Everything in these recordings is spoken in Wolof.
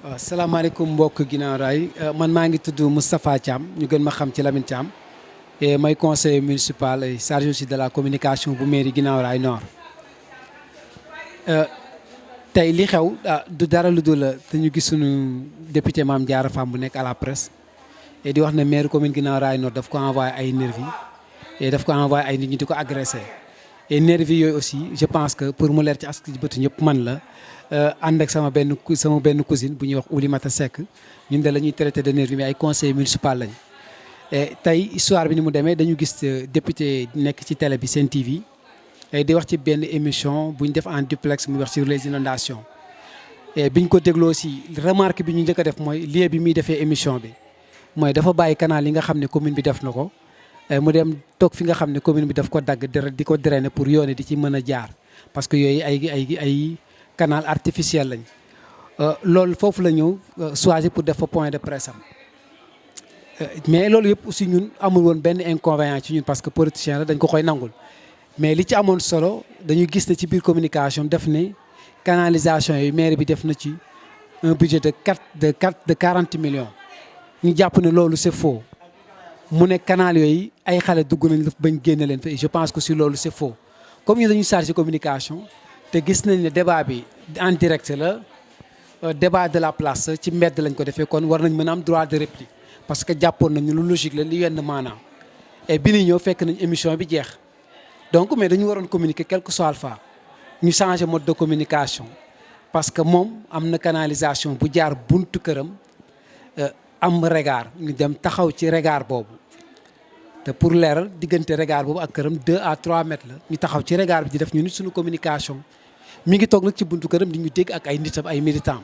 waaw salaamaaleykum mbokk Guinaw Rail man maa ngi tudd Moustapha Thiam ñu gën ma xam ci Lamine Thiam et may conseiller municipal et chargé aussi de la communication bu mairie Guinaw Rail Nord. tey li xew du dara lu dul te ñu gis suñu député Mame Diarra Fam bu nekk à la presse et di wax ne maire commune Guinaw Rail Nord daf ko envoyé ay nervi et daf ko envoyé ay nit ñi di ko agressé et nervi yooyu aussi je pense que pour mu leer ci askan bëtu ñëpp man la. ànd ak sama benn cousine bu ñuy wax Oulimata Seck ñun de la ñuy traité de nervi mais ay conseil municipal lañ tey histoire bi ni mu demee dañu gis député nekk ci télé bi Sen TV di wax ci benn émission bu ñu def en duplex muy wax sur les inondations et biñ ko dégloo aussi remarque bi ñu njëkk a def mooy lieu bi muy defee émission bi mooy dafa bàyyi canal yi nga xam ne commune bi def na ko mu dem toog fi nga xam ne commune bi daf ko dagg di ko drainer pour yoone di ci mën a jaar parce que yooyu ay canal artificiel lañ loolu foofu la ñëw choisir pour def fa point de presse am mais loolu yëpp aussi ñun amul woon benn inconvénient ci ñun parce que politicien la dañ ko koy nangul mais li ci amoon solo dañu gis ne ci biir communication def ne canalisation yi maire bi def na ci un budget de 40 millions ñu jàpp ne loolu c'est faux mu ne canal yooyu ay xale dugg nañ bañ génne leen fa et je pense que si loolu c'est faux comme ñu dañu chargé communication te gis nañ ne débat bi en direct la débat de la place ci mbedd lañ ko defee kon war nañ mën a am droit de réplique parce que jàppoon nañu lu logique la li yenn maanaam et bi ni ñëw fekk nañ émission bi jeex donc mais dañu waroon communiquer quel que soit alpha ñu changer mode de communication parce que moom am na canalisation bu jaar buntu këram am regard ñu dem taxaw ci regard boobu te pour leeral diggante regard boobu ak këram 2 à 3 mètres la ñu taxaw ci regard bi di def ñu nit suñu communication mi ngi toog nag ci buntu këram di ñu dégg ak ay nitam ay militants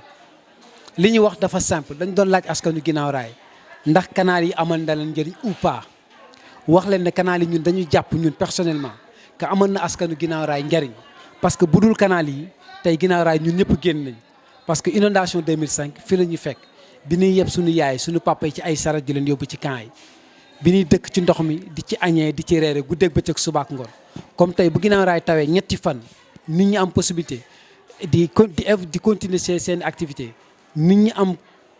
li ñuy wax dafa simple dañ doon laaj askanu Guinaw Rail ndax canal yi amal na leen njëriñ ou pas wax leen ne canal yi ñun dañuy jàpp ñun personnellement que amal na askanu Guinaw Rail njëriñ parce que budul canal yi tey Guinaw Rail ñun ñëpp génn nañ parce que inondation 2005 fii la ñu fekk bi ñuy yeb suñu yaay suñu papa yi ci ay saret di leen yóbbu ci camp yi bi ñuy dëkk ci ndox mi di ci añee di ci reere guddeeg bëccëg subaak ngoon comme tey bu Guinaw Rail tawee ñetti fan nit ñi am possibilité di continuer seen activité nit ñi am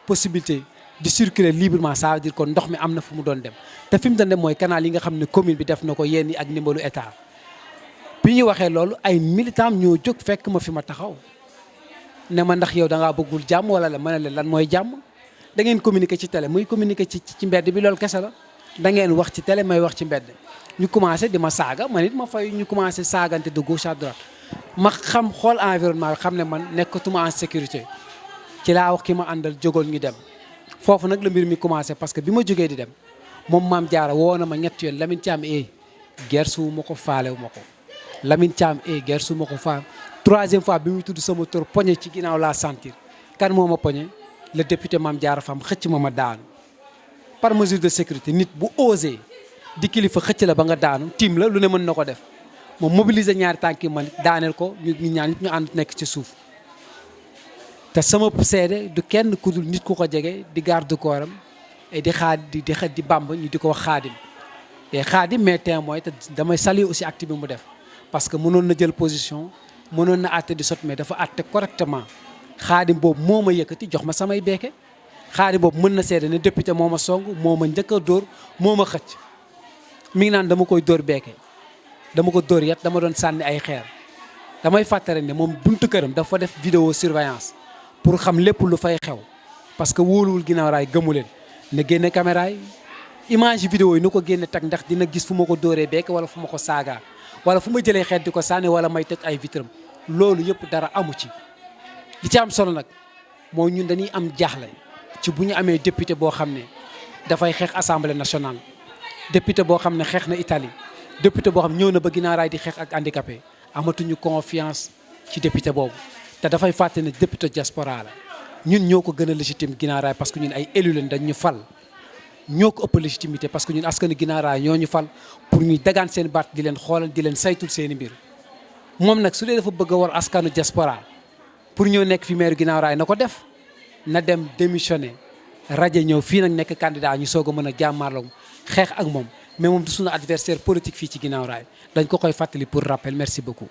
possibilité di circuler librement ça veut dire kon ndox mi am na fu mu doon dem te fi mu doon dem mooy canal yi nga xam ne commune bi def na ko yenn yi ak ndimbalu état bi ñu waxee loolu ay militants ñoo jóg fekk ma fi ma taxaw ne ma ndax yow da ngaa bëggul jàmm wala la ma ne leen lan mooy jàmm da ngeen communiquer ci télé muy communiquer ci mbedd bi loolu kese la da ngeen wax ci télé may wax ci mbedd ñu commencé di ma saaga man it ma fay ñu commencé saagante de gauche à droite ma xam xool environnement bi xam ne man nekkatuma en sécurité ci laa wax ki ma àndal jógal ñu dem foofu nag la mbir mi commencé parce que bi ma jógee di dem moom Mame Diarra woo na ma ñetti yoon Lamine Thiam gersu ma ko faalewu ma ko Lamine Thiam gersu ma ko faale troisième fois bi muy tudd sama tur poñe ci ginnaaw laa sentir kan moo ma poñe le député Mame Diarra Fam xëcc ma daanu par mesure de sécurité nit bu osé di kilifa xëcc la ba nga daanu tiim la lu ne mën na ko def moom mobiliser ñaari tànk yi man daaneel ko ñu ñaan nit ñu ànd nekk ci suuf te sama seede du kenn ku dul nit ku ko jege di garde corps am et di bamb ñu di ko wax xaadim et xaadim mais témoin te damay saluer aussi acte bi mu def parce que mënoon na jël position mënoon na àtte di sot mais dafa àtte correctement xaadim boobu moo ma yëkkati jox ma samay beeke xaadim boobu mën na seede ne député moo ma song moo ma njëkk a dóor moo ma xëcc mi ngi naan dama koy dóor beeke dama ko dóor yat dama doon sànni ay xeer damay fàttali ne moom buntu këram dafa def vidéo surveillance pour xam lépp lu fay xew parce que wóoluwul Guinaw Rail gëmu leen na génne caméra yi image vidéo yi nu ko génne tag ndax dina gis fu ma ko dóoree beeke wala fu ma ko saagaa wala fu ma jëlee xeet di ko sànni wala may tëj ay vitram loolu yëpp dara amu ci li ci am solo nag mooy ñun dañuy am jaaxle ci bu ñu amee député boo xam ne dafay xeex assemblée nationale député boo xam ne xeex na Italie député boo xam ñëw na ba Guinaw Rail di xeex ak handicapé amatuñu confiance ci député boobu te dafay fàtte ne député diaspora la ñun ñoo ko gën a légitime Guinaw Rail parce que ñun ay élus lañ dañ ñu fal ñoo ko ëpp légitimité parce que ñun askanu Guinaw Rail ñoo ñu fal pour ñuy dagaan seen baat di leen xoolal di leen saytul seen i mbir moom nag su dee dafa bëgg a war askanu diaspora pour ñëw nekk fi maire Guinaw Rail na ko def na dem démissionner rajo ñëw fii nag nekk candidat ñu soog a mën a jàmmaarloo xeex ak moom mais moom du suñu adversaire politique fii ci Guinaw Rail dañ ko koy fàttali pour rappel merci beaucoup